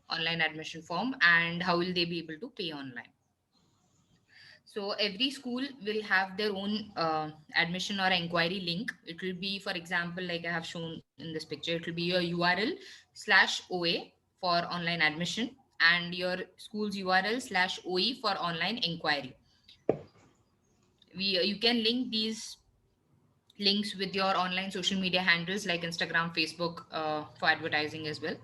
online admission form, and how will they be able to pay online. So every school will have their own admission or inquiry link. It will be, for example, like I have shown in this picture, it will be your URL/OA for online admission, and your school's URL/OE for online inquiry. You can link these links with your online social media handles like Instagram, Facebook, for advertising as well.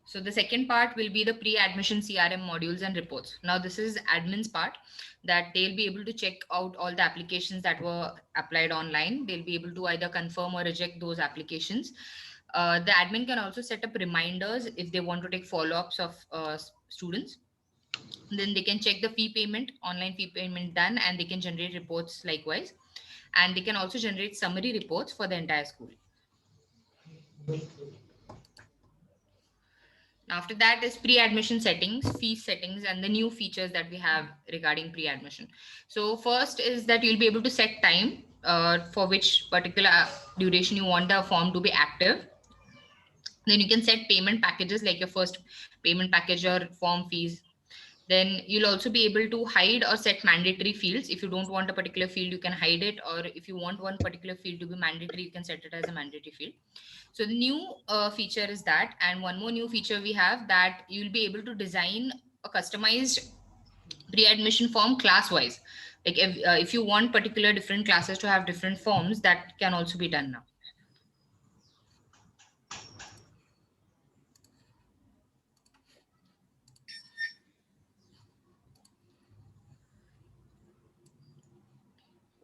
So the second part will be the pre-admission CRM modules and reports. Now this is admin's part, that they'll be able to check out all the applications that were applied online. They'll be able to either confirm or reject those applications. The admin can also set up reminders if they want to take follow-ups of students. Then they can check the fee payment, online fee payment done, and they can generate reports likewise. And they can also generate summary reports for the entire school. After that is pre-admission settings, fee settings, and the new features that we have regarding pre-admission. So first is that you'll be able to set time for which particular duration you want the form to be active. Then you can set payment packages like your first payment package or form fees. Then you'll also be able to hide or set mandatory fields. If you don't want a particular field, you can hide it, or if you want one particular field to be mandatory, you can set it as a mandatory field. So the new feature is that, and one more new feature we have, that you'll be able to design a customized pre-admission form class wise. Like if you want particular different classes to have different forms, that can also be done now.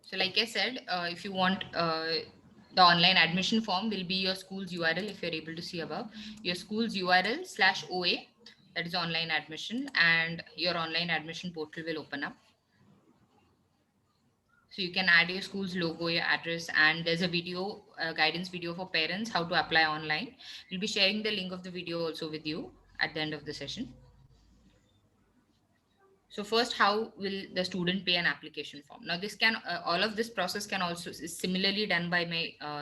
So like I said, if you want the online admission form will be your school's URL, if you're able to see above, your school's URL/OA, that is online admission, and your online admission portal will open up. So you can add your school's logo, your address, and there's a video, guidance video for parents, how to apply online. We'll be sharing the link of the video also with you at the end of the session. So first, how will the student pay an application form? Now this can, all of this process can also is similarly done by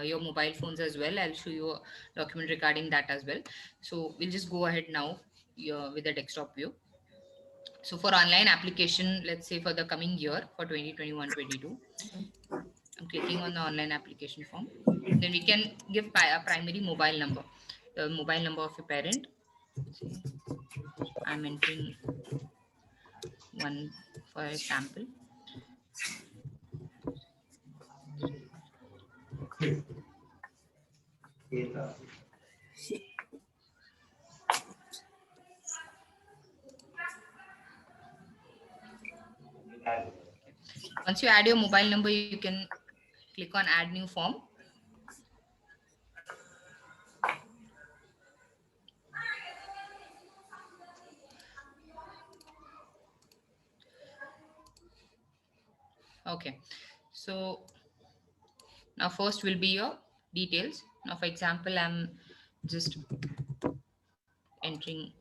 your mobile phones as well. I'll show you a document regarding that as well. So we'll just go ahead now with the desktop view. So for online application, let's say for the coming year, for 2021-22, I'm clicking on the online application form. Then we can give a primary mobile number, the mobile number of your parent. I'm entering one for a sample. Once you add your mobile number, you can click on add new form. Okay, so now first will be your details. Now for example, I'm just entering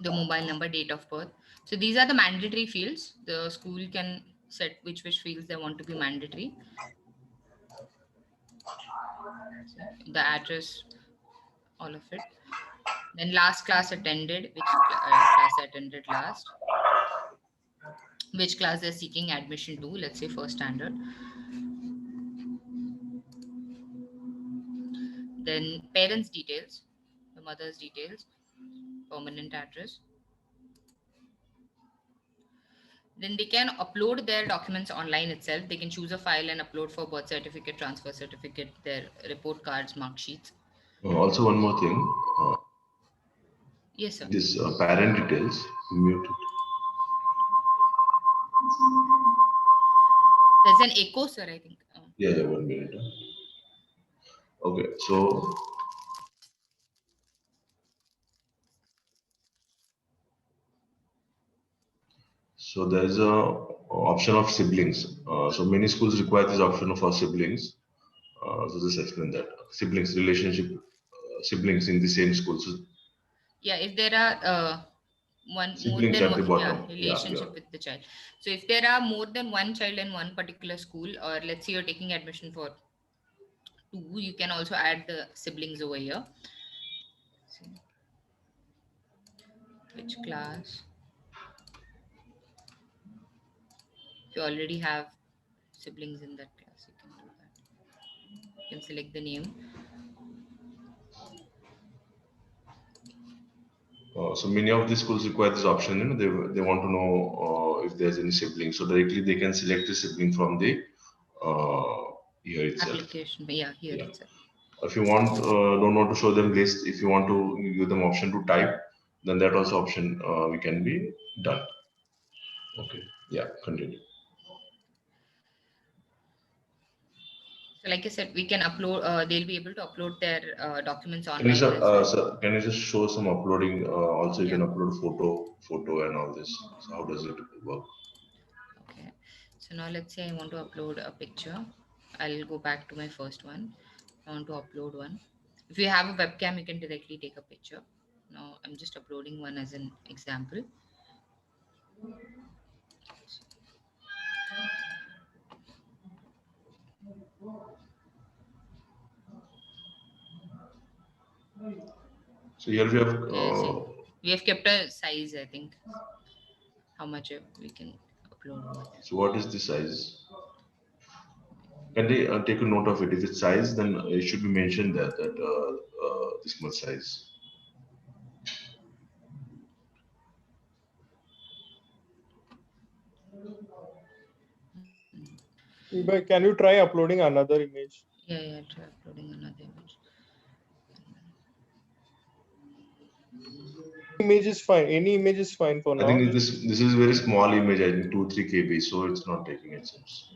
the mobile number, date of birth. So these are the mandatory fields. The school can set which fields they want to be mandatory. The address, all of it. Then last class attended, which class attended last, which class they're seeking admission to, let's say first standard. Then parents' details, the mother's details, permanent address. Then they can upload their documents online itself. They can choose a file and upload for birth certificate, transfer certificate, their report cards, mark sheets. Also, one more thing. Yes, sir. This parent details, mute it. There's an echo, sir, I think. Yeah, 1 minute. Okay, so there is a option of siblings. So many schools require this option for siblings. So just explain that siblings relationship, siblings in the same school. So Yeah, if there are more Siblings than at the one, bottom. Yeah, relationship with the child. So if there are more than one child in one particular school, or let's say you're taking admission for 2, you can also add the siblings over here. See, which class? If you already have siblings in that class, you can do that. You can select the name. So many of the schools require this option. They want to know if there's any sibling. So directly they can select the sibling from the here itself. Application. Yeah, here Yeah. itself. If you don't want to show them list, if you want to give them option to type, then that also option we can be done. Okay. Yeah. Continue. So like I said, we can upload, they'll be able to upload their documents Can you, online as well. sir, can you just show some uploading? Also, you Yeah. can upload photo and all this. So how does it work? Okay. So now let's say I want to upload a picture. I'll go back to my first one. I want to upload one. If you have a webcam, you can directly take a picture. Now I'm just uploading one as an example. So here we have. See, we have kept a size, I think, how much we can upload over there. So what is the size? Can they take a note of it? If it's size, then it should be mentioned that this much size. But can you try uploading another image? Yeah, try uploading another image. Image is fine. Any image is fine for now. I think this is very small image. I think 2-3 KB, so it's not taking it seems.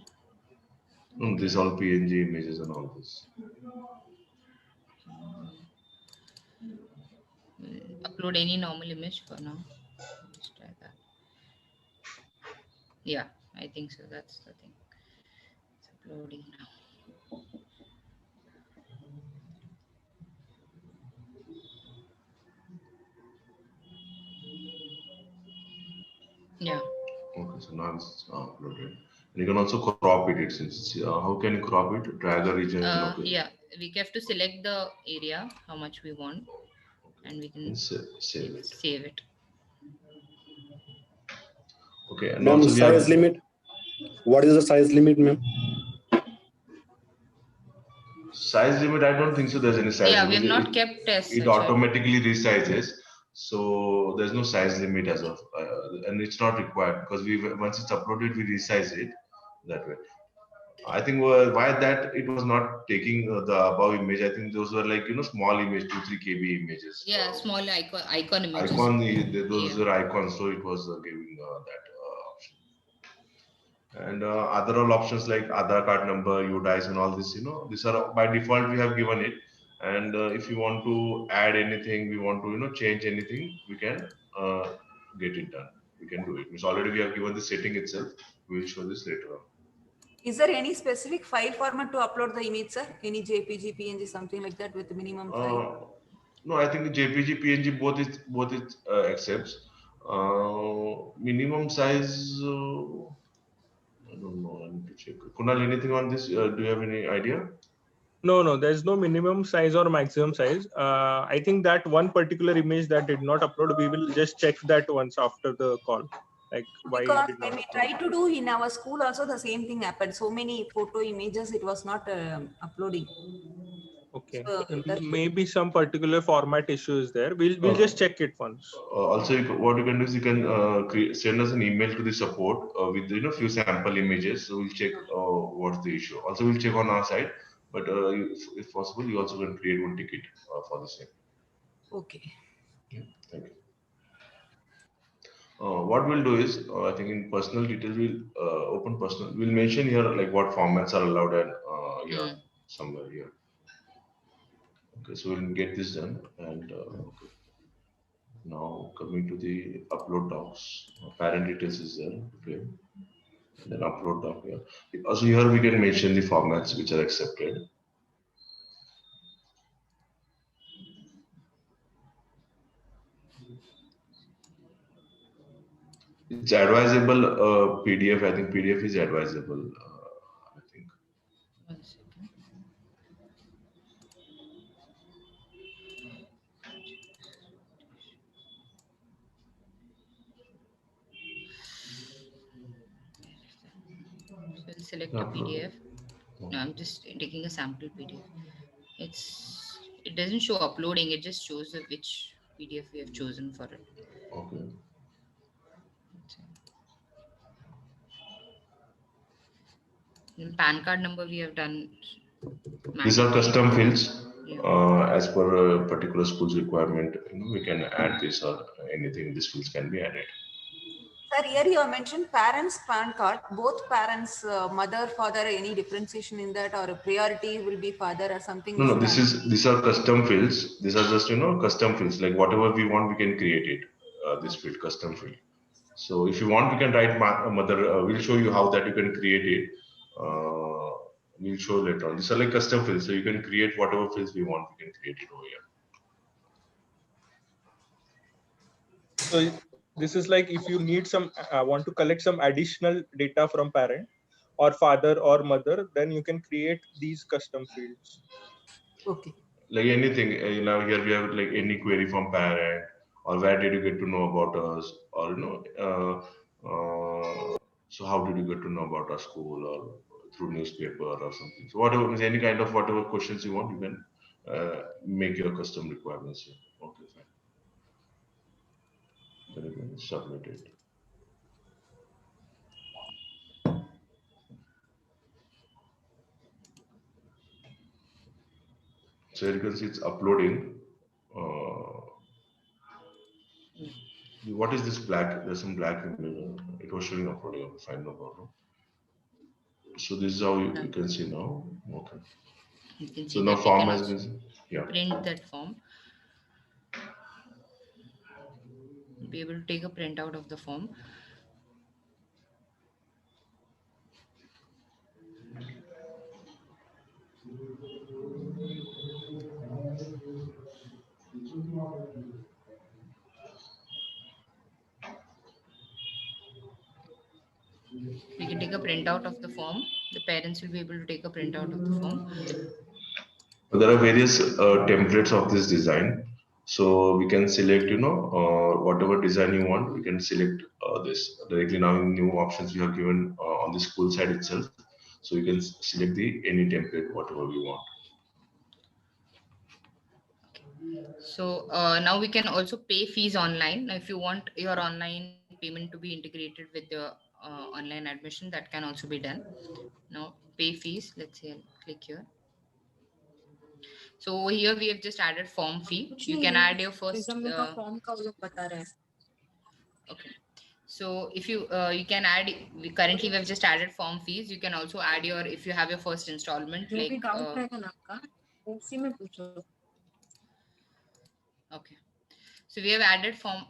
No, this all PNG images and all this. Upload any normal image for now. Let's try that. Yeah, I think so. That's the thing. It's uploading now. Yeah. Okay, so now it's uploaded. And you can also crop it. Since how can you crop it? Drag a region. Yeah, we have to select the area, how much we want, and we can save it. Save it. Okay, and ma'am, also size limit. What is the size limit, ma'am? Size limit, I don't think so. There's any size limit. limit. We have not kept as it automatically resizes, so there's no size limit as of, and it's not required because once it's uploaded, we resize it that way. I think why that it was not taking the above image. I think those were like small image, 2-3 KB images. Yeah, small icon images. Those were icons, so it was giving that option. And other all options like Aadhaar card number, UDICE, and all this, these are by default we have given it. And if you want to add anything, we want to change anything, we can get it done. We can do it. It's already we have given the setting itself. We will show this later on. Is there any specific file format to upload the image, sir? Any JPG, PNG, something like that with the minimum file? No, I think the JPG, PNG both it accepts. Minimum size. I don't know. I need to check. Kunal, anything on this? Do you have any idea? No, there's no minimum size or maximum size. I think that one particular image that did not upload, we will just check that once after the call. Like why because did when not we tried to do in our school also the same thing happened. So many photo images, it was not uploading. Okay, So maybe some particular format issue is there. We'll just check it once. Also, what you can do is you can send us an email to the support with few sample images. So we'll check what's the issue. Also, we'll check on our side. But if possible, you also can create one ticket for the same. Okay. Yeah, thank you. What we'll do is, I think in personal details, we'll open personal. We'll mention here like what formats are allowed and here somewhere here. Okay, so we'll get this done. And okay. Now coming to the upload docs, parent details is there. Okay, and then upload doc here. Also here we can mention the formats which are accepted. It's advisable PDF. I think PDF is advisable. I think. 1 second. So I'll select a PDF. No, I'm just taking a sample PDF. It doesn't show uploading, it just shows which PDF we have chosen for it. Okay. In PAN card number we have done. These are custom fields Yeah. as per a particular school's requirement. We can add this or anything. These fields can be added. Sir, here you have mentioned parents' PAN card. Both parents, mother, father, any differentiation in that, or a priority will be father or something? No, these are custom fields. These are just custom fields. Like whatever we want, we can create it. This field, custom field. So if you want, we can write mother. We'll show you how that you can create it. We'll show later on. These are like custom fields, so you can create whatever fields we want. We can create it over here. So this is like if you need some, want to collect some additional data from parent or father or mother, then you can create these custom fields. Okay. Like anything, here we have like any query from parent, or where did you get to know about us, or so how did you get to know about our school, or through newspaper or something. So whatever, means any kind of whatever questions you want, you can make your custom requirements here. Okay, fine. Then you can submit it. So you can see it's uploading. What is this black? There's some black image. It was showing uploading. Okay, fine, no problem. So this is how you can see now. Okay. You can see So now that form has been, yeah. Print that form. You'll be able to take a printout of the form. We can take a printout of the form. The parents will be able to take a printout of the form. There are various templates of this design. So we can select, whatever design you want, we can select this directly. Now in new options we have given on the school side itself. So you can select any template, whatever we want. So now we can also pay fees online. Now, if you want your online payment to be integrated with the online admission, that can also be done. Now pay fees, let's say I'll click here. So here we have just added form fee. You can add your first. Okay. So if you can add, currently we have just added form fees. You can also add your, if you have your first installment, like okay. So we have added form.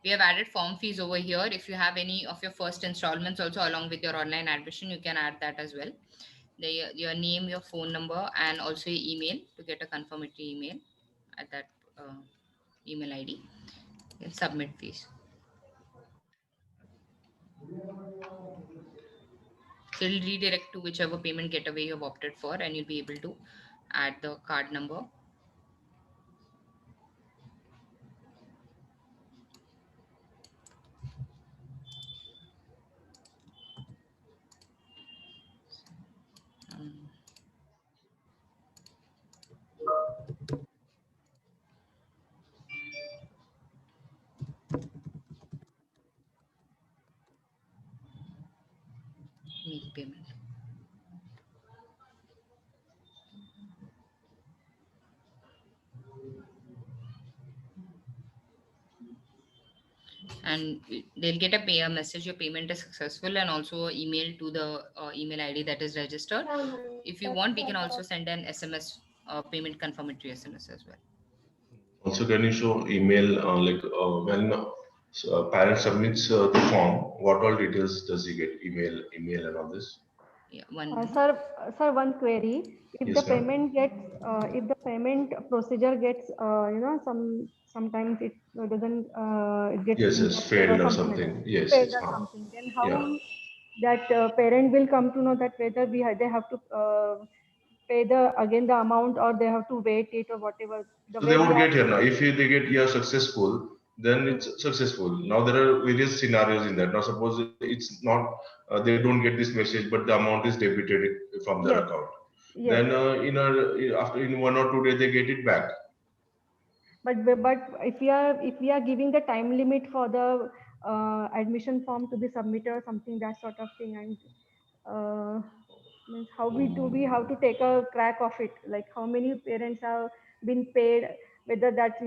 We have added form fees over here. If you have any of your first installments also along with your online admission, you can add that as well. Your name, your phone number, and also your email to get a confirmatory email at that email ID. And submit fees. So it'll redirect to whichever payment gateway you have opted for, and you'll be able to add the card number. Make payment. And they'll get a message, your payment is successful, and also email to the email ID that is registered. If you want, we can also send an SMS payment confirmatory SMS as well. Also, can you show email when parent submits the form, what all details does he get? Email and all this? Yeah, one. Sir, one query. If Yes, the ma'am. payment gets, if the payment procedure gets, sometimes it doesn't, it gets Yes, yes, interrupted or failed or something like something. Yes, failed yes. or something, then Yeah. how that parent will come to know that whether they have to pay again the amount, or they have to wait it, or whatever the So they way we would are. get here now. If they get here successful, then it's successful. Now there are various scenarios in that. Now suppose it's not, they don't get this message, but the amount is debited from their Yes, account. yes. Then after in 1 or 2 days they get it back. But if we are giving the time limit for the admission form to be submitted or something, that sort of thing, and means how we have to take a track of it, like how many parents have been paid, whether that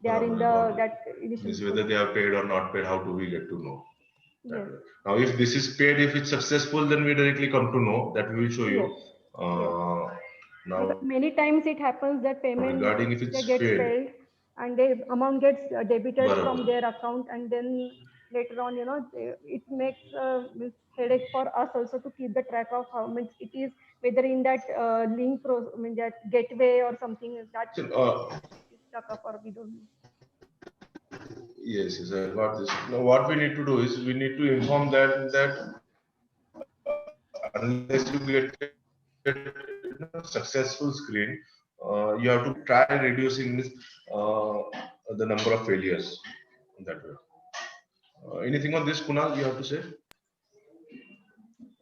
they are in Got it. that initial Means whether they process. are paid or not paid, how do we get to know that Yes, way? Now, if this is paid, if it's successful, then we directly come to know that we will show yes, you. yes. Because Now, many times it happens that payment regarding if procedure it's gets failed, failed, and the amount gets debited from barabar. their account, and then later on, it makes means headache for us also to keep the track of how much it is, whether in that I mean that gateway or something that So, is stuck up, or we don't know. yes, yes, I got this. Now, what we need to do is we need to inform that unless you get a successful screen, you have to try reducing this, the number of failures that way. Anything on this, Kunal? You have to say.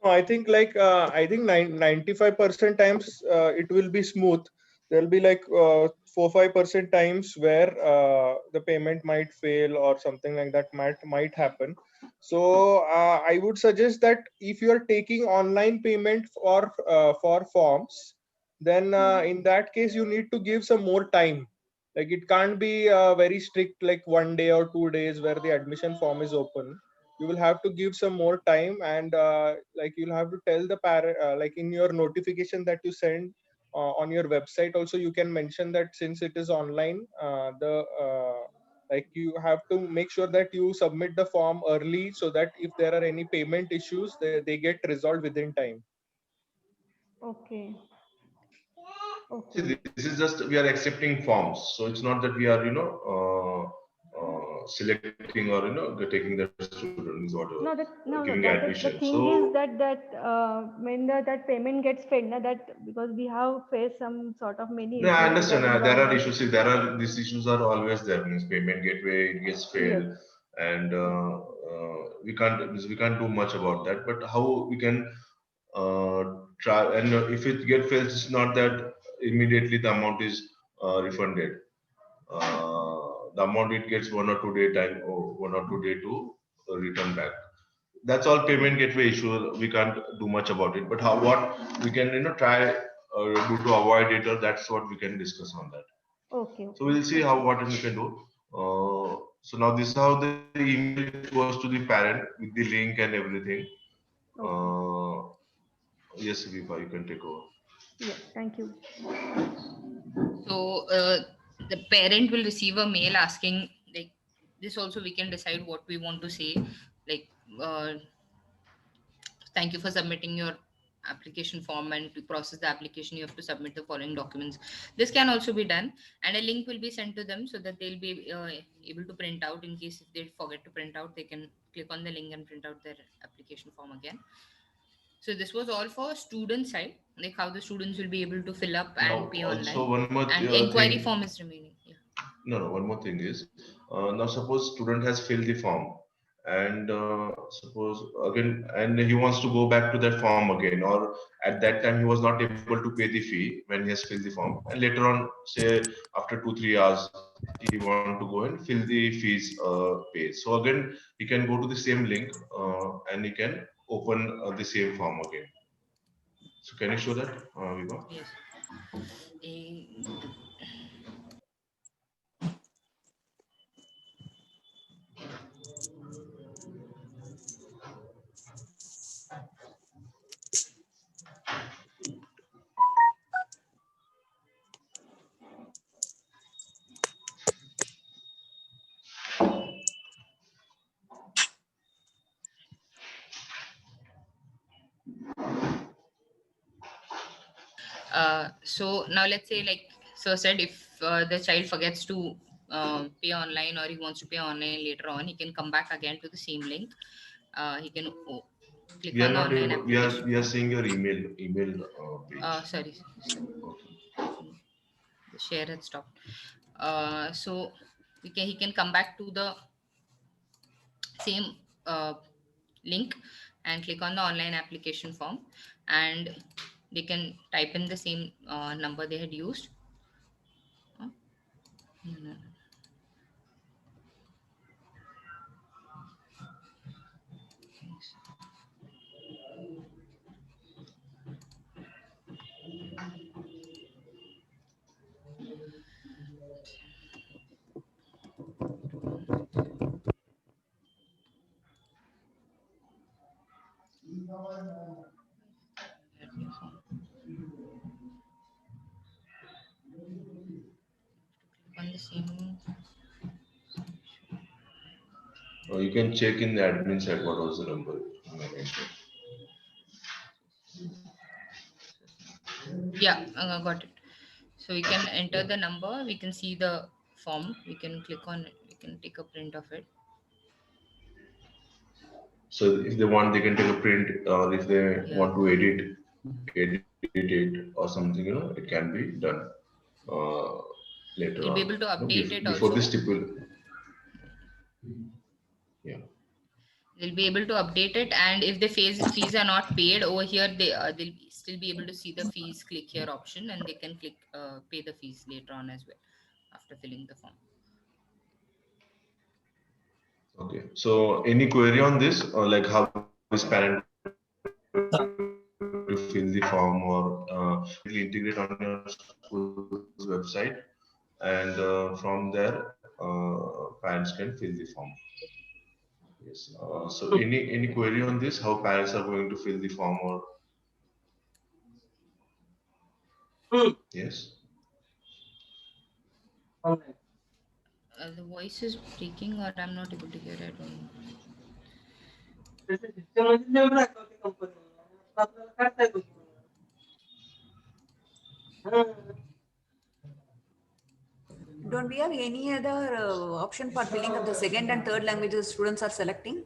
No, I think 95% times it will be smooth. There'll be like 4-5% times where the payment might fail or something like that might happen. So I would suggest that if you are taking online payment for forms, then in that case you need to give some more time. Like it can't be very strict, like 1 day or 2 days where the admission form is open. You will have to give some more time, and like you'll have to tell the parent, like in your notification that you send on your website also, you can mention that since it is online, the like you have to make sure that you submit the form early, so that if there are any payment issues, they get resolved within time. Okay, See, okay. this is just we are accepting forms, so it's not that we are selecting or taking the students whatever No, no, giving that is the admission. thing is So that when that payment gets failed, na, that because we have faced some sort of many no, I issues understand. regarding the There are online. issues. See, there are these issues are always there. Means payment gateway it gets Yes, failed, and yes. we can't do much about that. But how we can uh, try, and if it get failed, it's not that immediately the amount is refunded. The amount it gets 1 or 2 day time or 1 or 2 day to return back. That's all payment gateway issue. We can't do much about it. But what we can try do to avoid it, or that's what we can discuss on that. Okay, So okay, we'll see how okay, what we can do. So now this is how the email goes to the parent with the link and everything. okay. Uh, yes, Viva, you can take over. Yes, thank you. So the parent will receive a mail asking, like, this also we can decide what we want to say, like, uh, thank you for submitting your application form, and to process the application you have to submit the following documents. This can also be done, and a link will be sent to them so that they'll be able to print out. In case if they forget to print out, they can click on the link and print out their application form again. So this was all for student side, like how the students will be able to fill up Now and pay also online, one more and inquiry thing. form is remaining. Yeah. No, one more thing is, now suppose student has filled the form, and suppose again, and he wants to go back to that form again, or at that time he was not able to pay the fee when he has filled the form, and later on, say after 2-3 hours, he want to go and fill the fees pay. So again, he can go to the same link and he can open the same form again. So can you show that, Viva? Yes. Eh, So now let's say, like Sir said, if the child forgets to pay online, or he wants to pay online later on, he can come back again to the same link. He can click We are on the not online able, application. we are seeing your email page. Sorry, Okay. the share had stopped. So he can come back to the same link and click on the online application form, and they can type in the same number they had used. No, no, no. On the same. You can check in the admin side what was the number. Yeah, got it. So we can enter the number, we can see the form, we can click on it, we can take a print of it. So if they want, they can take a print, or if they Yeah. want to edit it or something, it can be done later You'll be on. able to update it Before also. this stipul. Yeah. They'll be able to update it, and if the fees are not paid over here, they'll still be able to see the fees click here option, and they can click pay the fees later on as well after filling the form. Okay. So any query on this, or like how is parent to fill the form, or integrate on your school's website, and from there parents can fill the form. Yes. So any query on this? How parents are going to fill the form, or yes? The voice is breaking, or I'm not able to hear it. I don't know. Don't we have any other option for filling up the second and third languages students are selecting?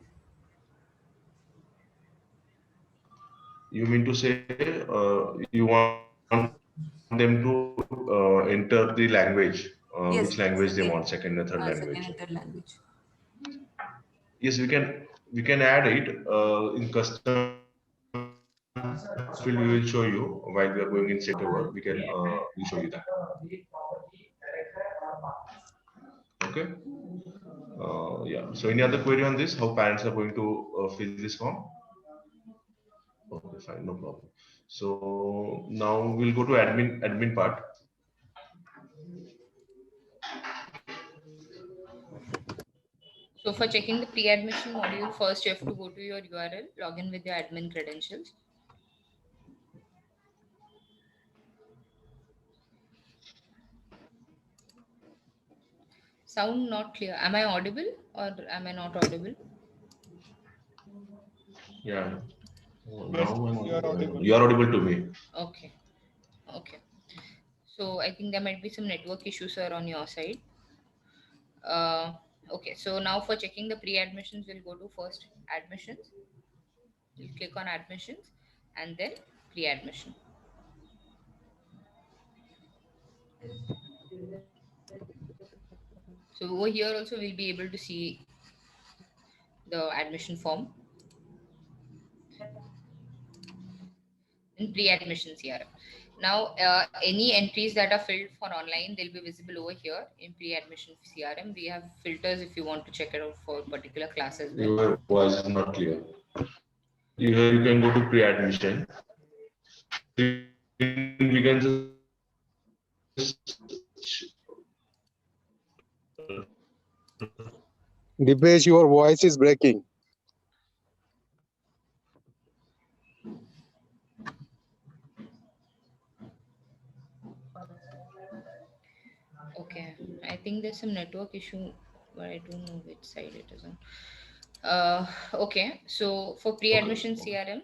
You mean to say you want them to enter the language, Yes, which language they second, want, second and third second language? and third language. Yes, we can add it in custom field. We will show you while we are going in September. We'll show you that. Okay. Yeah. So any other query on this? How parents are going to fill this form? Okay, fine, no problem. So now we'll go to admin part. So for checking the pre-admission module, first you have to go to your URL, log in with your admin credentials. Sound not clear. Am I audible or am I not audible? Yeah. Yes, Now you are audible. you are audible to me. Okay. Okay. So I think there might be some network issues, sir, on your side. Okay. So now for checking the pre-admissions, we'll go to first admissions. We'll click on admissions and then pre-admission. So over here also we'll be able to see the admission form in pre-admission CRM. Now, any entries that are filled for online, they'll be visible over here in pre-admission CRM. We have filters if you want to check it out for particular class as well. Your voice is not clear. You can go to pre-admission. We can just Dipesh, your voice is breaking. Okay, I think there's some network issue, but I don't know which side it is on. Okay, so for pre-admission CRM,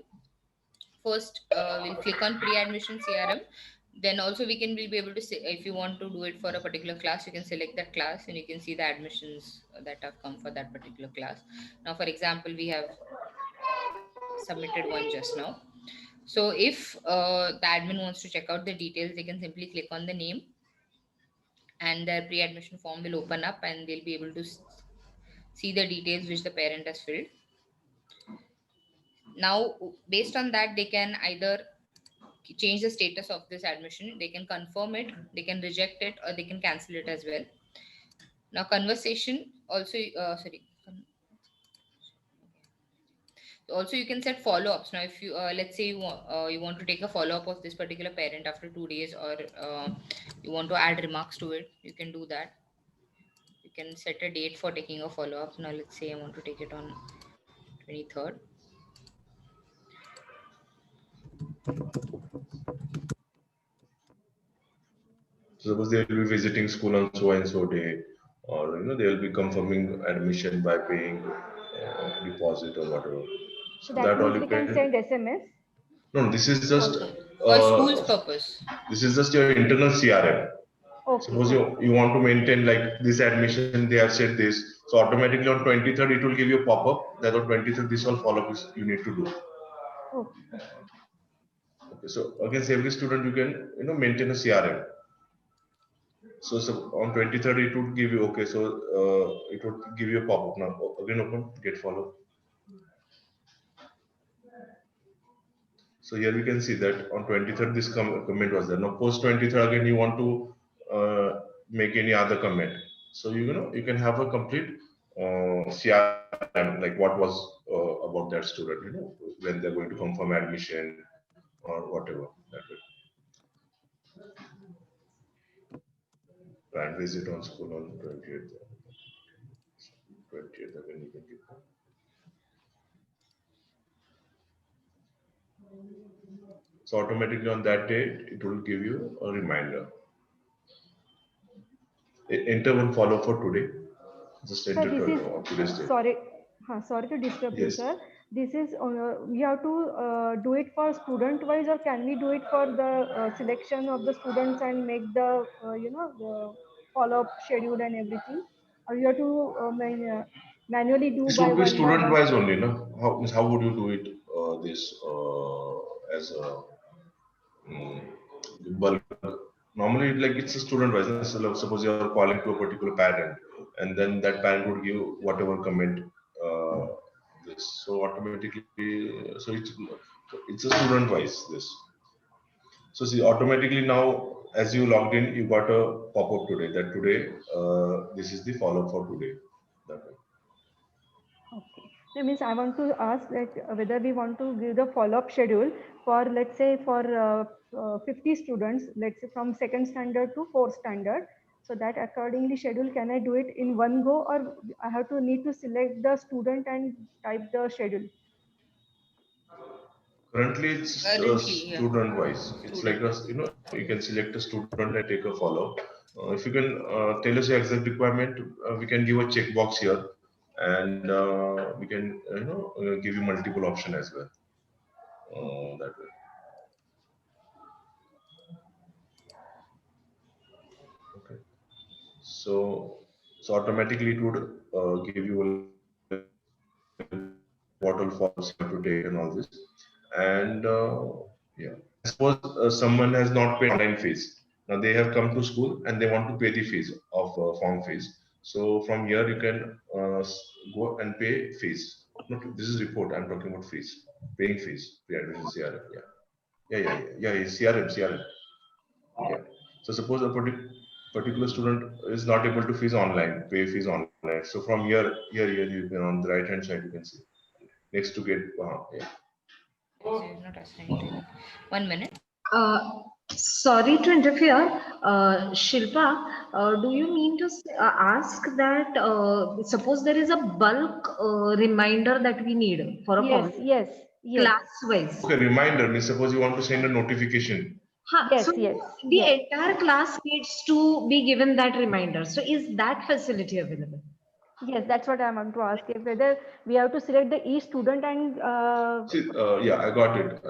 first we'll click on pre-admission CRM, Then also we'll be able to say, if you want to do it for a particular class, you can select that class and you can see the admissions that have come for that particular class. Now, for example, we have submitted one just now. So if the admin wants to check out the details, they can simply click on the name and their pre-admission form will open up and they'll be able to see the details which the parent has filled. Now, based on that, they can either change the status of this admission, they can confirm it, they can reject it, or they can cancel it as well. Now, conversation also, also you can set follow-ups. Now, if you let's say you want to take a follow-up of this particular parent after 2 days, or you want to add remarks to it, you can do that. You can set a date for taking a follow-up. Now, let's say I want to take it on 23rd. Suppose they will be visiting school on so and so day, or they will be confirming admission by paying deposit or whatever. So that means we can send SMS. No, this is just for school's purpose. This is just your internal CRM. Okay. Suppose you want to maintain like this admission, they have said this, so automatically on 23rd it will give you a pop-up that on 23rd this all follow-ups you need to do. Okay. Okay, so against every student you can maintain a CRM. So on 23rd it would give you, okay, so it would give you a pop-up. Now again open get follow. So here we can see that on 23rd this comment was there. Now post 23rd again you want to make any other comment. So you can have a complete CRM, like what was about that student, when they're going to confirm admission or whatever. That way. And visit on school on 20th. 20th again you can give. So automatically on that date, it will give you a reminder. Enter one follow for today. Just enter today's date. Sorry to disturb you, Yes. sir. This is we have to do it for student wise, or can we do it for the selection of the students and make the the follow up schedule and everything, or you have to manually do This by would be one student wise only, no? How would you do it? This as a bulk. Normally, like it's a student wise. So suppose you are calling to a particular parent, and then that parent would give whatever comment. This so automatically, so it's a student wise this. So see, automatically now, as you logged in, you got a pop-up today that today this is the follow-up for today. That way. Okay. That means I want to ask that whether we want to give the follow-up schedule for, let's say, for 50 students, let's say from 2nd standard to 4th standard. So that accordingly schedule, can I do it in one go, or I have to need to select the student and type the schedule? Currently, it's student wise. It's like you can select a student and take a follow. If you can tell us your exact requirement, we can give a checkbox here, and we can give you multiple option as well. That way. Okay. So automatically it would give you what all forms you have to take and all this. And yeah, suppose someone has not paid online fees. Now they have come to school and they want to pay the fees of form fees. So from here you can go and pay fees. This is report. I'm talking about fees, paying fees. Pre-admission CRM. Yeah. CRM. Yeah. So suppose a particular student is not able to pay fees online. So from here you can, on the right hand side you can see next to get yeah. Not assigned. 1 minute. Sorry to interfere, Shilpa, do you mean to ask that suppose there is a bulk reminder that we need for a yes. class wise? Okay, reminder means suppose you want to send a notification. Yes, so yes. The entire class needs to be given that reminder. So is that facility available? Yes, that's what I want to ask. If whether we have to select each student and See, yeah, I got it.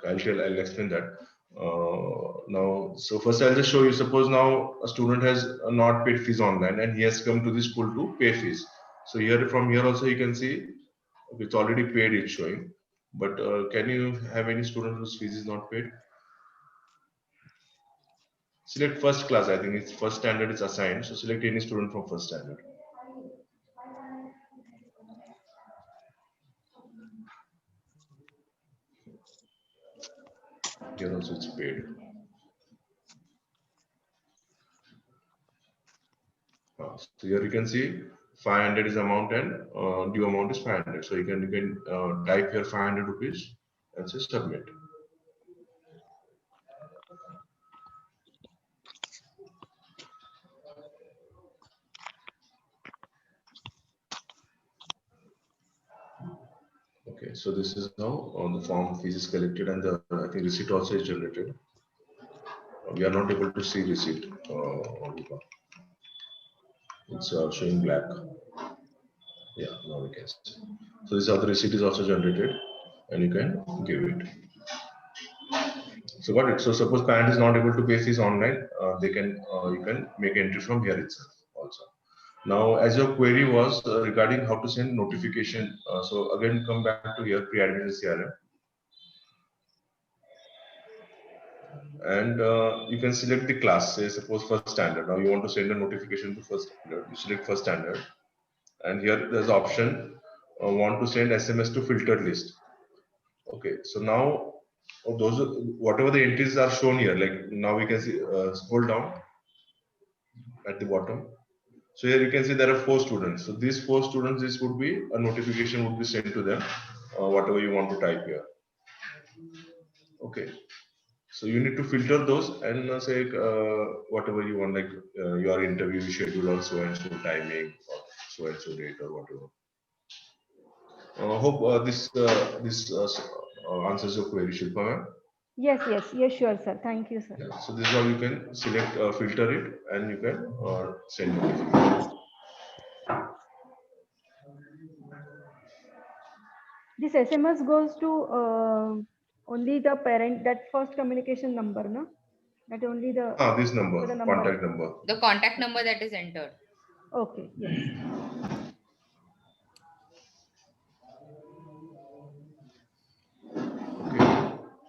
Okay, I'll explain that. Now, so first I'll just show you, suppose now a student has not paid fees online and he has come to the school to pay fees. So here, from here also you can see it's already paid, it's showing. But can you have any student whose fees is not paid? Select first class, I think it's first standard is assigned. So select any student from first standard. Here also it's paid. So here you can see 500 is amount and due amount is 500. So you can type here 500 rupees and say submit. Okay, so this is now on the form fees is collected and the I think receipt also is generated. We are not able to see receipt. It's showing black. Yeah, now we can see. So this other receipt is also generated and you can give it. So got it. So suppose parent is not able to pay fees online, you can make entry from here itself also. Now, as your query was regarding how to send notification, so again come back to here pre-admission CRM, and you can select the class. Say suppose first standard. Now you want to send a notification to first standard. You select first standard, and here there's option want to send SMS to filtered list. Okay, so now those whatever the entries are shown here, like now we can see scroll down at the bottom. So here you can see there are 4 students. So these 4 students, this would be a notification would be sent to them, whatever you want to type here. Okay. So you need to filter those and say whatever you want, like your interview schedule on so and so timing or so and so date or whatever. Hope this answers your query, Shilpa ma'am. Yes, sure, sir. Thank you, sir. Yeah, so this is how you can select, filter it, and you can send notification. This SMS goes to only the parent, that first communication number, no? That only the This number, the contact number. The contact number that is entered. Okay, yes. Okay.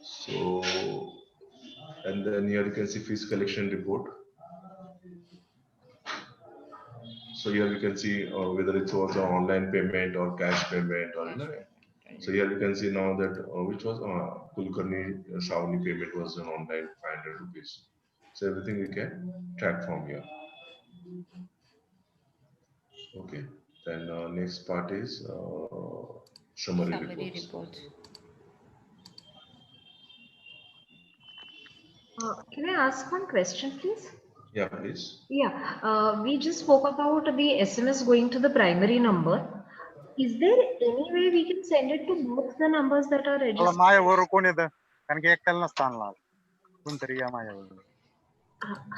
So, and then here you can see fees collection report. So here you can see whether it's also online payment or cash payment or so here you can see now that which was Kulkarni Savani payment was an online 500 rupees. So everything you can track from here. Okay. Then next part is summary reports. Can I ask one question, please? Yeah, please. Yeah, we just spoke about the SMS going to the primary number. Is there any way we can send it to both the numbers that are registered?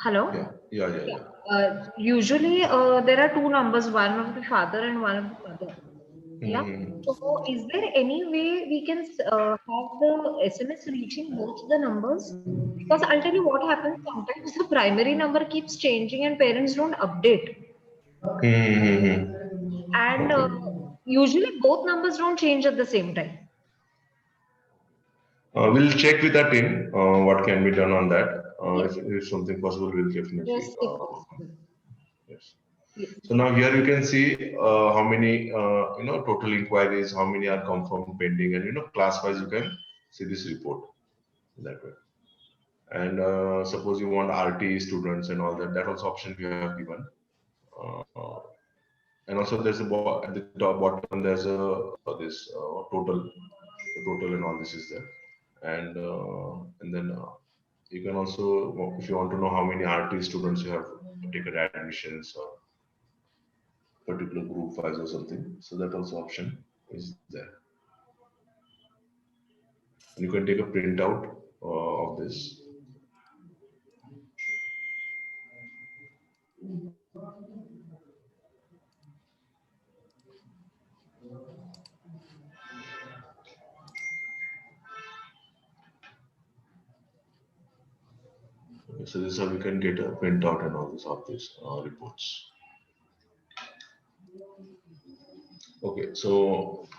Hello? Yeah. Usually there are 2 numbers, one of the father and one of the mother. Yeah. So is there any way we can have the SMS reaching both the numbers? Because I'll tell you what happens. Sometimes the primary number keeps changing and parents don't update. And usually both numbers don't change at the same time. We'll check with our team what can be done on that. If something possible, we'll definitely. Yes, if possible. Yes. So now here you can see how many total inquiries, how many are confirmed pending, and class wise you can see this report that way. And suppose you want RT students and all that, that also option we have given. And also there's at the top bottom there's this total and all this is there, and then you can also, if you want to know how many RT students you have taken admissions or particular group wise or something, so that also option is there. And you can take a printout of this. So this is how we can get a printout and all this of these reports. Okay, so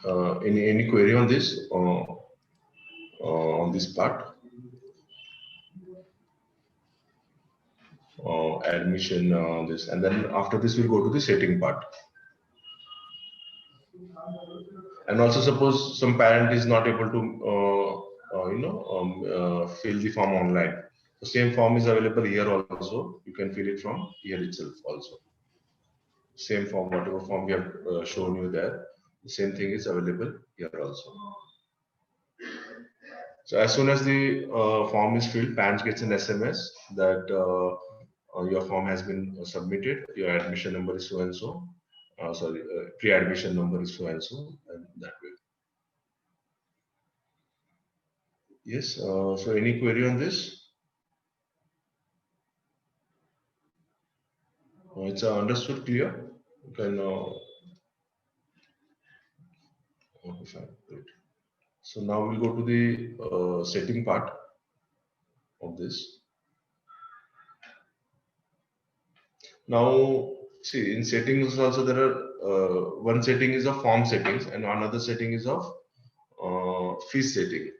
any query on this on this part? Admission this, and then after this we'll go to the setting part. And also suppose some parent is not able to fill the form online. The same form is available here also. You can fill it from here itself also. Same form, whatever form we have shown you there, the same thing is available here also. So as soon as the form is filled, PANS gets an SMS that your form has been submitted, your admission number is so and so, pre-admission number is so and so, and that way. Yes, so any query on this? It's understood, clear? You can, okay, fine, great. So now we'll go to the setting part of this. Now, see, in settings also there are one setting is of form settings and another setting is of fees setting.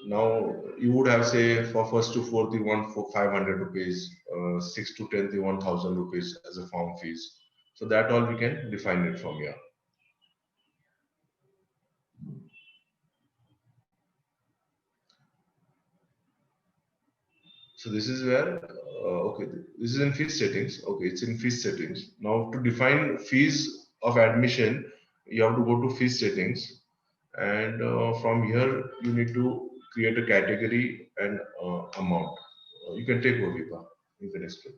Now you would have say for first to fourth you want for 500 rupees, 6 to 10 you want 1000 rupees as a form fees. So that all we can define it from here. So this is where, okay, this is in fees settings. Okay, it's in fees settings. Now to define fees of admission, you have to go to fees settings. And from here, you need to create a category and amount. You can take over, Vipa. You can explain.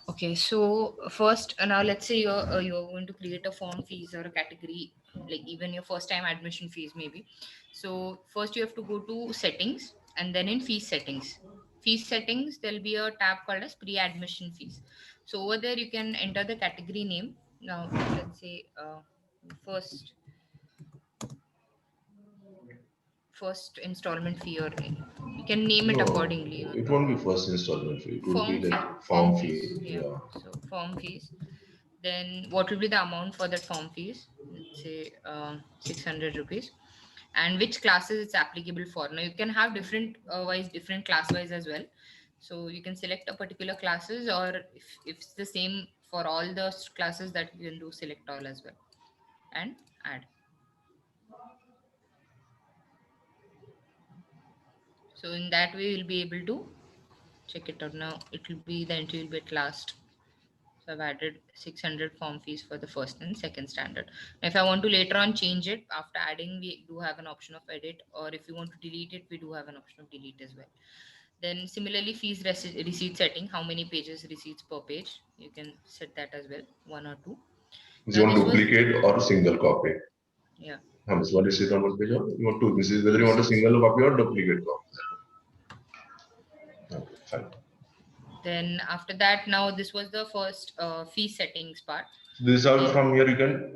Okay, so first, now let's say you're going to create a form fees or a category, like even your first time admission fees maybe. So first you have to go to settings, and then in fees settings. Fees settings, there'll be a tab called as pre-admission fees. So over there you can enter the category name. Now let's say first installment fee, or you can name it No, accordingly. it won't be first installment fee. It will be like form form fees. fee. Yeah. So form fees. Then what will be the amount for that form fees? Let's say 600 rupees. And which classes it's applicable for. Now you can have different class wise as well. So you can select a particular classes, or if it's the same for all the classes, that you can do select all as well and add. So in that way you'll be able to check it out. Now it will be, the entry will be at last. So I've added 600 form fees for the first and second standard. Now, if I want to later on change it, after adding, we do have an option of edit, or if you want to delete it, we do have an option of delete as well. Then similarly, fees receipt setting, how many pages receipts per page, you can set that as well, 1 or 2. Do you want duplicate or single copy? Yeah. How much? One receipt on one page, or you want two? This is whether you want a single copy or duplicate copy. Okay, fine. Then after that, now this was the first fee settings part. This is how from here you can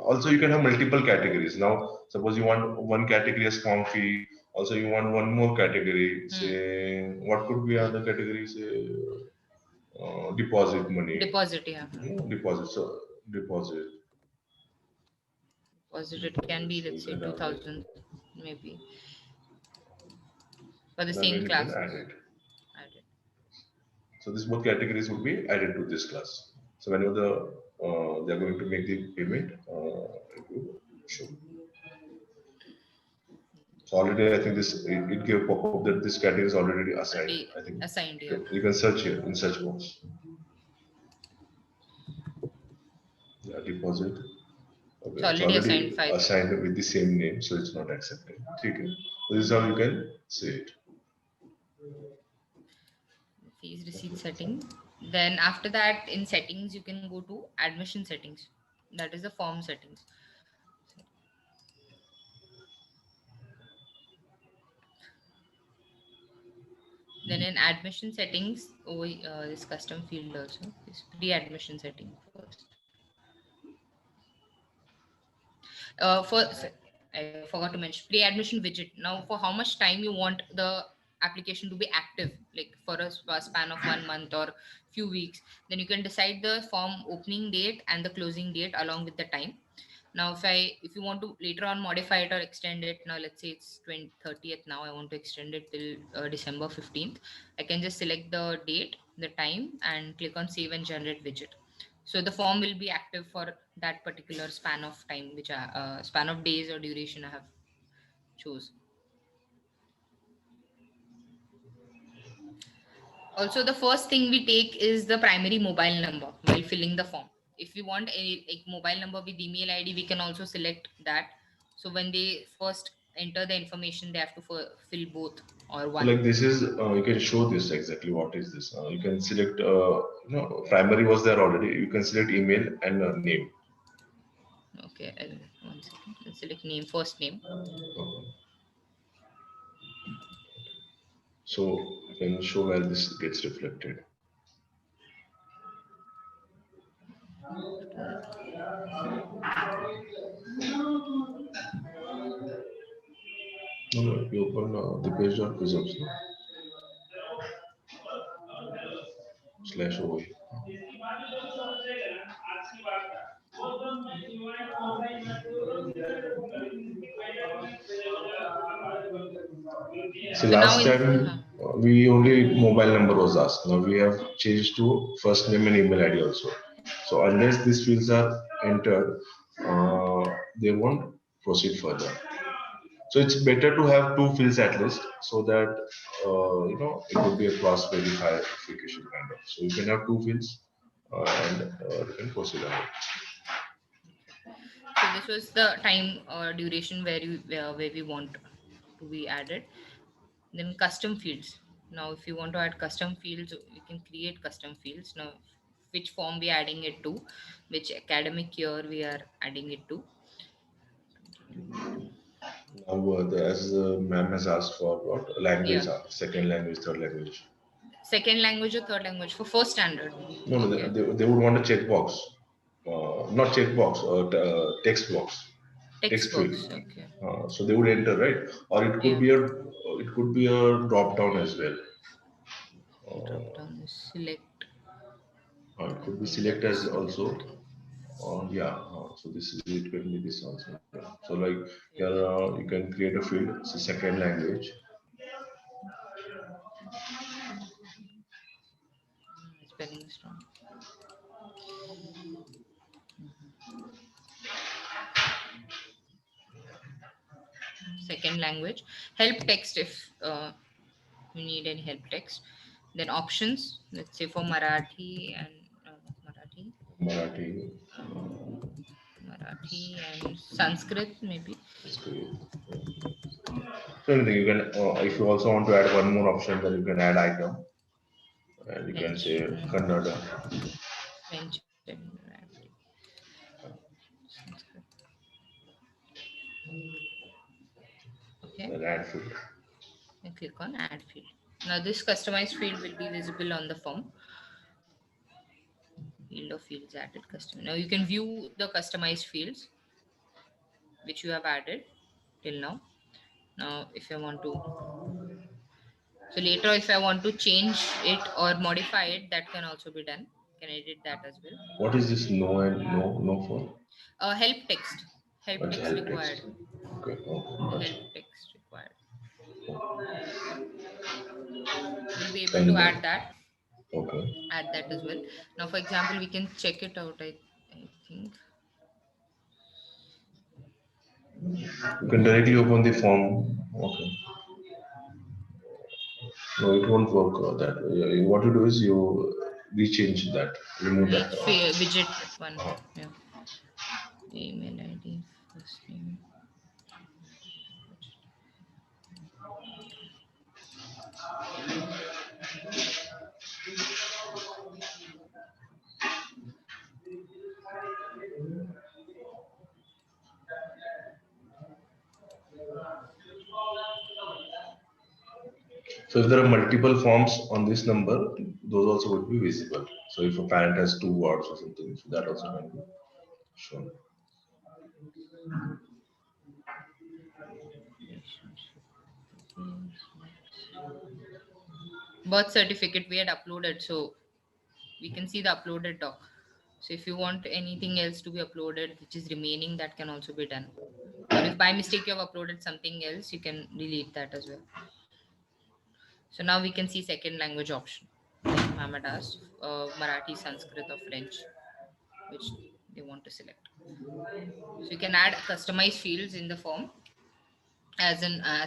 have multiple categories. Now suppose you want one category as form fee, also you want one more category. Say what could be other categories? Say deposit money. Deposit, yeah. Deposit. So deposit. Deposit, it can be, let's say 2000 maybe for the same class. So these both categories would be added to this class. So whenever they are going to make the payment, it will show. So already, I think it gave pop-up that this category is already assigned. I think assigned. Yeah. You can search here in search box. Yeah, deposit. Okay, it's already assigned with the same name, so it's not accepted. Okay. So this is how you can see it. Fees receipt setting. Then after that, in settings, you can go to admission settings. That is the form settings. Then in admission settings, this custom field also is pre-admission setting first. I forgot to mention pre-admission widget. Now, for how much time you want the application to be active, like for a span of 1 month or few weeks, then you can decide the form opening date and the closing date along with the time. Now if you want to later on modify it or extend it, now let's say it's 30th, now I want to extend it till December 15th, I can just select the date, the time, and click on save and generate widget. So the form will be active for that particular span of time, which span of days or duration I have chose. Also, the first thing we take is the primary mobile number while filling the form. If we want a mobile number with email ID, we can also select that. So when they first enter the information, they have to fill both or So one. like this is, you can show this exactly what is this. You can select, primary was there already. You can select email and name. Okay, 1 second. Let's select name, first name. Okay. So you can show where this gets reflected. No, you open the page.results, no? /OE. So So now last time we only mobile number was asked. Now we have changed to first name and email ID also. So unless these fields are entered, they won't proceed further. So it's better to have two fields at least, so that it would be a cross verification kind of. So you can have two fields and you can proceed ahead. So this was the time or duration where we want to be added. Then custom fields. Now, if you want to add custom fields, you can create custom fields. Now, which form we are adding it to, which academic year we are adding it to. Now, as the ma'am has asked for what language, Yeah. second language, third language. Second language or third language for first standard? No, no, Okay. they would want a checkbox, not checkbox, text box, Text field. box. Okay. So they would enter, right? Or it could be a drop down as well. Drop down is select. It could be Okay, select that is as also. select. So this is it can be this also. Yeah. So like here you can create a field, it's a second language. Spelling is wrong. Second language. Help text if you need any help text. Then options, let's say for Marathi and Marathi. Marathi and Sanskrit maybe. So anything you can, if you also want to add one more option, then you can add item, and you can say Kannada. French and Marathi. Sanskrit. Okay. Then add field. And click on add field. Now this customized field will be visible on the form. Field of fields added custom. Now you can view the customized fields which you have added till now. Now if I want to, so later if I want to change it or modify it, that can also be done. Can edit that as well. What is this no and no for? Help text. Help That's text help required. text. Okay. Help Gotcha. text required. We'll be able to add that. Okay. Add that as well. Now, for example, we can check it out. I think. You can directly open the form. Okay. No, it won't work that way. What you do is you rechange that, remove that. Widget one. Yeah. Email ID, first name. So if there are multiple forms on this number, those also would be visible. So if a parent has two words or something, so that also can be shown. Birth certificate we had uploaded, so we can see the uploaded doc. So if you want anything else to be uploaded which is remaining, that can also be done. Or if by mistake you have uploaded something else, you can delete that as well. So now we can see second language option. Like Mohammed asked, Marathi, Sanskrit or French, which they want to select. So you can add customized fields in the form as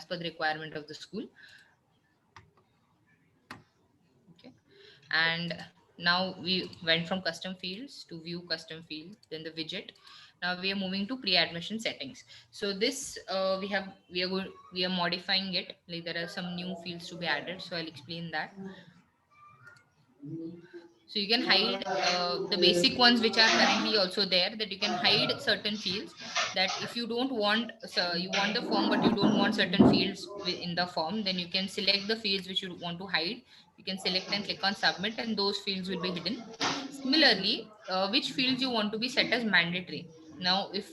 per the requirement of the school. Okay. And now we went from custom fields to view custom field, then the widget. Now we are moving to pre-admission settings. So this we are modifying it. Like there are some new fields to be added. So I'll explain that. So you can hide the basic ones which are currently also there, that you can hide certain fields, that if you don't want, so you want the form but you don't want certain fields in the form, then you can select the fields which you want to hide. You can select and click on submit and those fields will be hidden. Similarly, which fields you want to be set as mandatory. Now if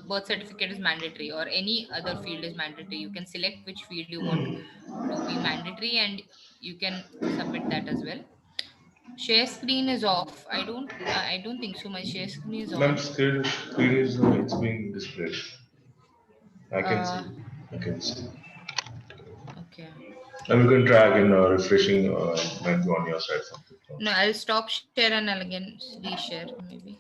birth certificate is mandatory or any other field is mandatory, you can select which field you want to be mandatory and you can submit that as well. Share screen is off. I don't think so. My share screen is Ma'am, on. screen is it's being displayed. I can Uh, see. I can see. okay. And you can drag in refreshing might be on your side something. No, I'll stop share and I'll again reshare maybe.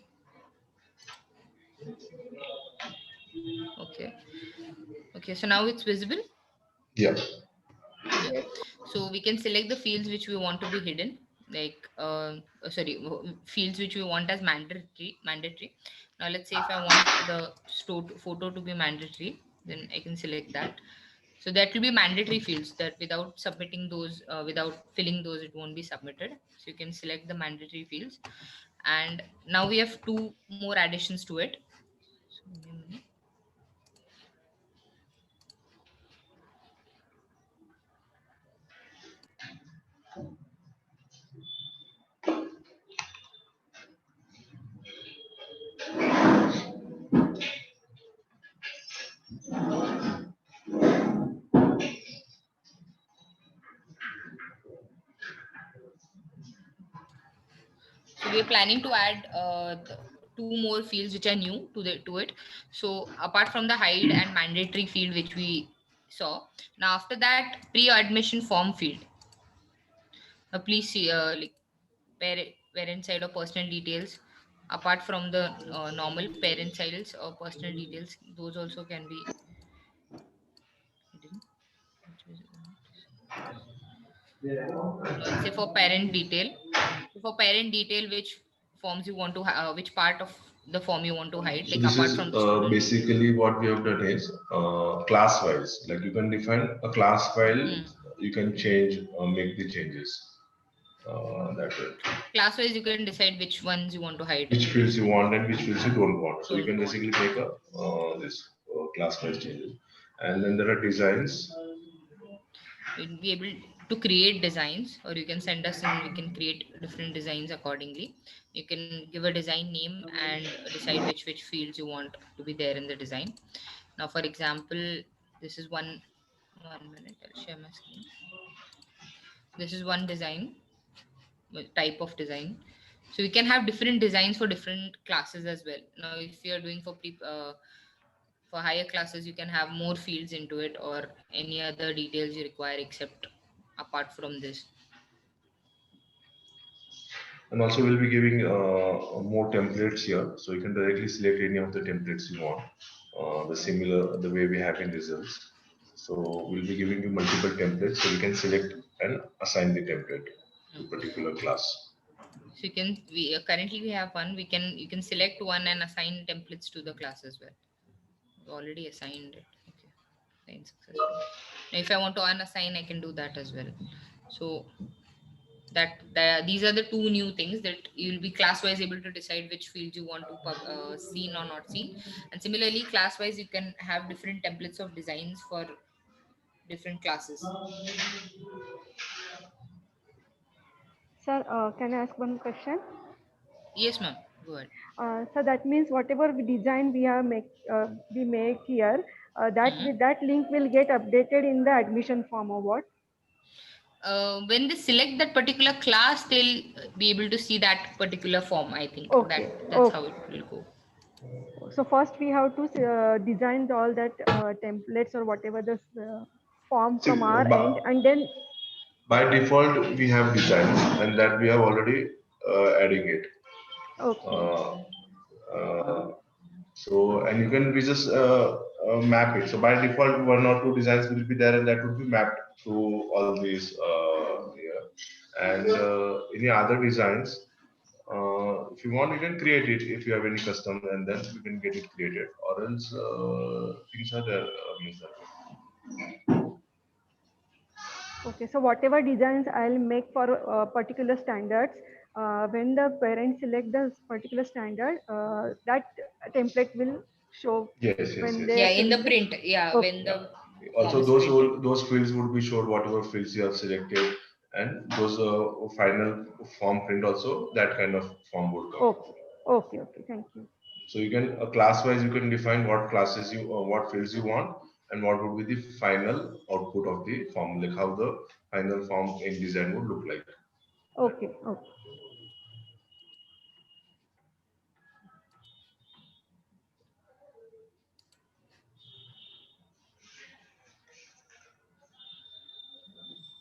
Okay. Okay. So now it's visible. Yeah. Yeah. So we can select the fields which we want to be hidden, like fields which we want as mandatory. Now let's say if I want the stored photo to be mandatory, then I can select that. So that will be mandatory fields that without submitting those, without filling those, it won't be submitted. So you can select the mandatory fields. And now we have two more additions to it. So, give me a minute. So we are planning to add two more fields which are new to it. So apart from the hide and mandatory field which we saw, now after that pre-admission form field. Please see like parent side or personal details. Apart from the normal parent sides or personal details, those also can be hidden. Let's say for parent detail. So for parent detail, which forms you want to which part of the form you want to hide, So like this apart is from the student. basically what we have done is class wise. Like you can define a class file. You can change or make the changes. That way. Class wise, you can decide which ones you want to hide. Which fields you want and which fields you don't want. So you Don't can want. basically make a this class wise changes. And then there are designs. You'll be able to create designs, or you can send us and we can create different designs accordingly. You can give a design name and decide which fields you want to be there in the design. Now, for example, this is one minute. I'll share my screen. This is one design type of design. So we can have different designs for different classes as well. Now, if you're doing for higher classes, you can have more fields into it or any other details you require except apart from this. And also we'll be giving more templates here. So you can directly select any of the templates you want. The way we have in results. So we'll be giving you multiple templates. So you can select and assign the template to a particular class. So you can, currently we have one, you can select one and assign templates to the class as well. We already assigned it. Okay. Assigned successfully. Now if I want to unassign, I can do that as well. So these are the two new things that you'll be class wise able to decide which fields you want to seen or not seen. And similarly, class wise, you can have different templates of designs for different classes. Sir, can I ask one question? Yes, ma'am. Go ahead. So that means whatever design we make here, that link will get updated in the admission form or what? when they select that particular class, they'll be able to see that particular form. I think Okay. that's how Okay. it will go. So first we have to design all that templates or whatever the form See, from our end, and then by default, we have designs and that we have already adding it. okay. Uh, uh, so, and you can we just map it. So by default, one or two designs will be there and that would be mapped through all these here. And any other designs, if you want, you can create it if you have any custom and then you can get it created or else things are there. Means that. Okay, so whatever designs I'll make for particular standards, when the parents select the particular standard, that template will show Yes, yes, when yes. they Yeah, are in the filling the. print. Yeah, when Okay, the form Also, is printed. those fields would be showed whatever fields you have selected, and those final form print also that kind of form would come. okay, okay, okay. Thank you. So you can class wise you can define what classes you what fields you want and what would be the final output of the form, like how the final form in design would look like. Okay, okay.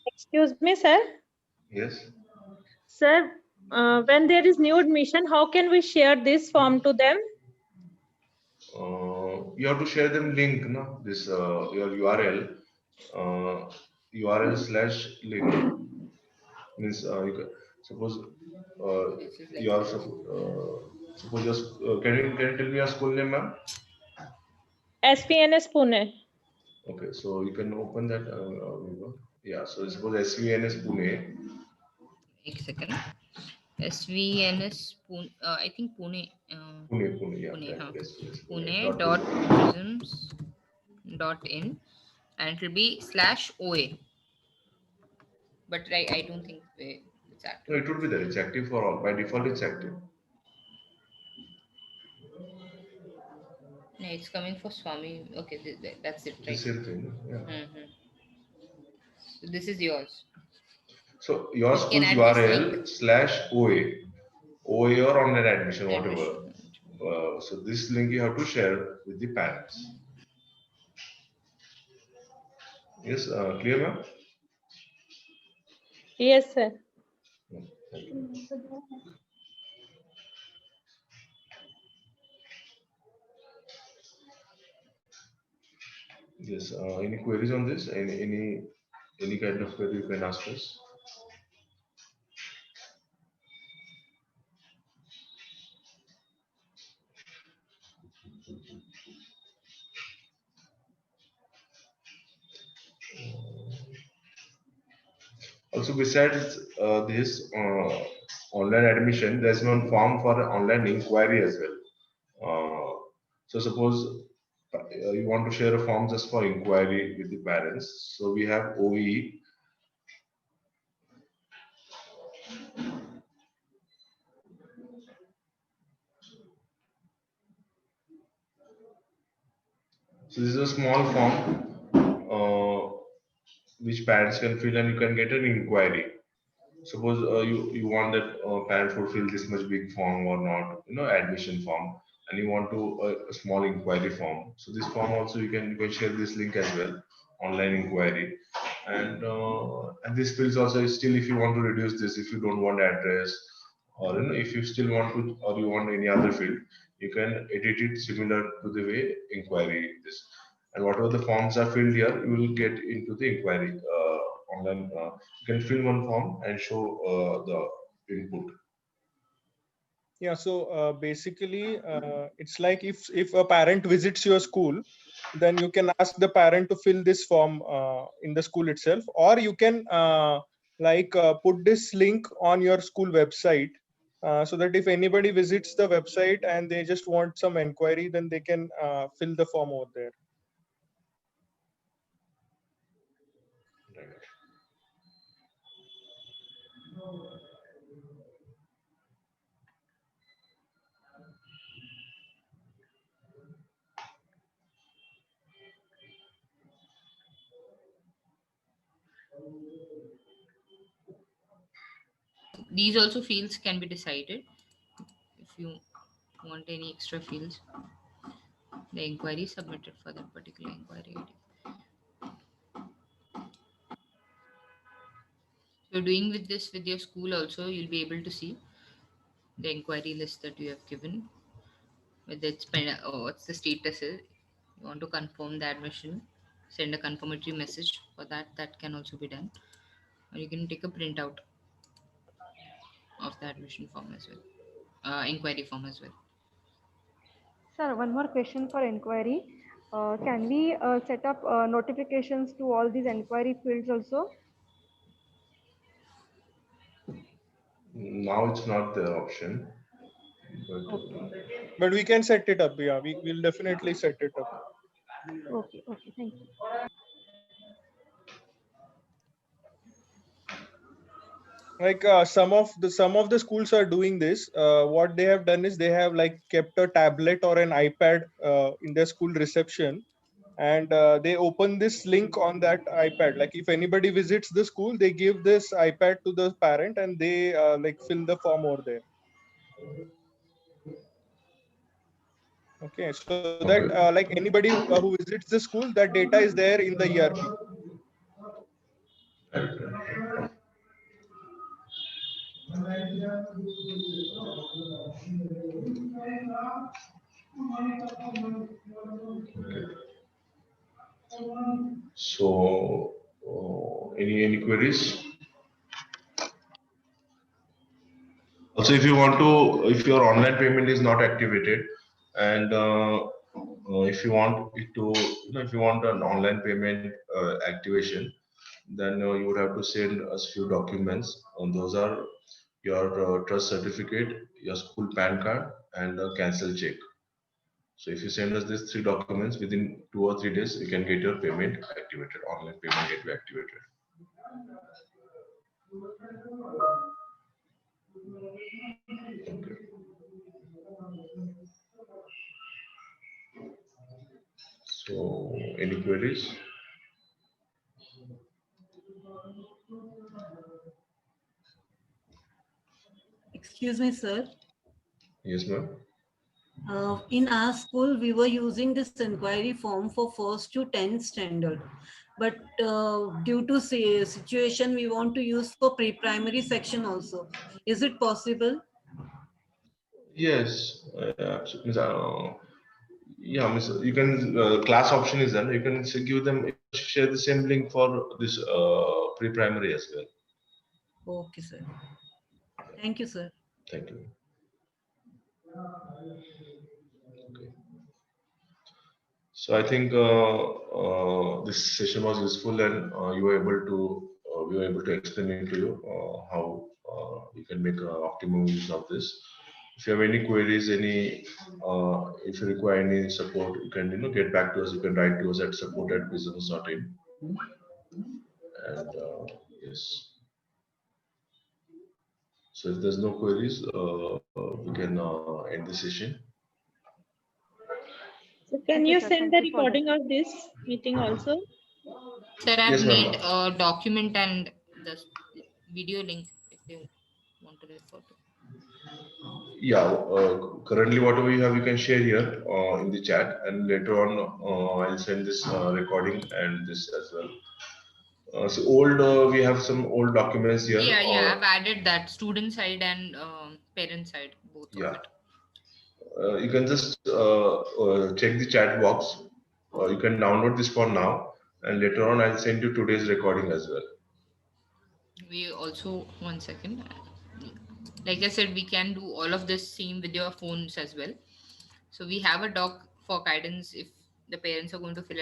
Excuse me, sir. Yes. Sir, when there is new admission, how can we share this form to them? You have to share them link, no? This your URL, URL slash link means you can, suppose This is like you are this. suppose just can you tell me your school name, ma'am? SPNS Pune. Okay, so you can open that. Yeah, so suppose SVNS Pune. एक second. SVNS Pune. I think Pune. Pune, yeah, Pune. correct. Yes, yes, Pune dot dot in. prisms dot in, and it will be slash OA. But I don't think it's active. No, it would be there. It's active for all. By default, it's active. No, it's coming for Swami. Okay, that's it, It's the right? same thing. Yeah. Mm-hmm. So this is yours. So your You can school's add this URL link. slash OA or online admission, whatever. Admission. So this link you have to share with the parents. Yes, clear, ma'am? Yes, sir. Thank you. Yes. Any queries on this? Any kind of query you can ask us? Also, besides this online admission, there's one form for online inquiry as well. So suppose you want to share a form just for inquiry with the parents. So we have OE. So this is a small form which parents can fill and you can get an inquiry. Suppose you want that parents would fill this much big form or not, admission form, and you want to a small inquiry form. So this form also you can share this link as well, online inquiry, and this fields also is still if you want to reduce this, if you don't want address, or if you still want to or you want any other field, you can edit it similar to the way inquiry this, and whatever the forms are filled here, you will get into the inquiry online. You can fill one form and show the input. Yeah, so basically, it's like if a parent visits your school, then you can ask the parent to fill this form in the school itself, or you can put this link on your school website, so that if anybody visits the website and they just want some enquiry, then they can fill the form over there. Right. these also fields can be decided if you want any extra fields. The inquiry submitted for that particular inquiry ID. So doing with this with your school also, you'll be able to see the inquiry list that you have given, whether it's what's the status is. You want to confirm the admission, send a confirmatory message for that. That can also be done, or you can take a printout of the admission form as well, inquiry form as well. Sir, one more question for inquiry. Can we set up notifications to all these inquiry fields also? Now it's not the option, but Okay. But we can set it up. Yeah, we will definitely set it up. Okay. Okay. Thank you. Like some of the schools are doing this. What they have done is they have like kept a tablet or an iPad in their school reception, and they open this link on that iPad. Like if anybody visits the school, they give this iPad to the parent and they like fill the form over there. Okay, so that okay. like anybody who visits the school, that data is there in the ERP. So, any queries? Also, if your online payment is not activated, and if you want it to, if you want an online payment activation, then you would have to send us few documents. And those are your trust certificate, your school PAN card, and a cancel check. So if you send us these 3 documents within 2 or 3 days, you can get your payment activated, online payment gateway activated. Okay. So any queries? Excuse me, sir. Yes, ma'am. In our school, we were using this inquiry form for 1st to 10th standard. But due to situation, we want to use for pre-primary section also. Is it possible? Yes. Yeah, miss, you can class option is done. You can give them share the same link for this pre-primary as well. Okay, sir. Thank you, sir. Thank you. Okay. So I think this session was useful, and you were able to we were able to explain it to you how you can make optimum use of this. If you have any queries, if you require any support, you can get back to us. You can write to us at support@business.in. And yes. So if there's no queries, we can end the session. So can Okay, you sir. send Thank the you for that. recording of this meeting also? Sir, I've Yes, ma'am. made a document and the video link if you want to refer to. Yeah, currently whatever you have, you can share here in the chat, and later on I'll send this recording and this as well. We have some old documents here. Yeah, I've added that student side and parent side, both Yeah. of it. You can just check the chat box. You can download this for now, and later on I'll send you today's recording as well. We also, 1 second. Like I said, we can do all of this same with your phones as well. So we have a doc for guidance. If the parents are going to fill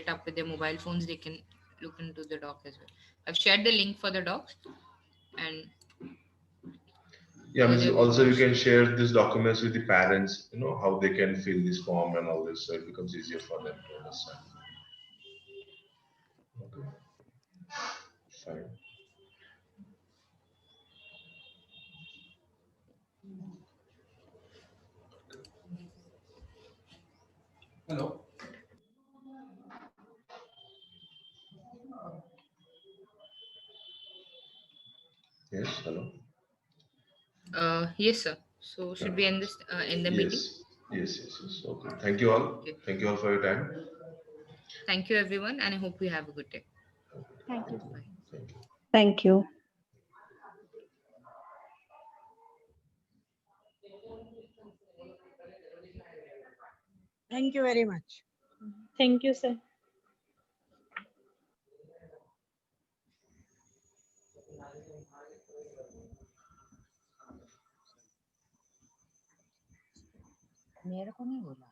it up with their mobile phones, they can look into the doc as well. I've shared the link for the docs, and Yeah, over there we also you can can share these documents with the parents, how they can fill this form and all this, so it becomes easier for them to understand. Okay, fine. Hello. Yes, hello. Yes, sir. So should we end this in the meeting? Yes. Okay. Thank you all. Okay. Thank you all for your time. Thank you, everyone, and I hope you have a good day. Thank you. Bye. Thank you. Thank you. Thank you very much. Thank you, sir. मेरे को नहीं बोला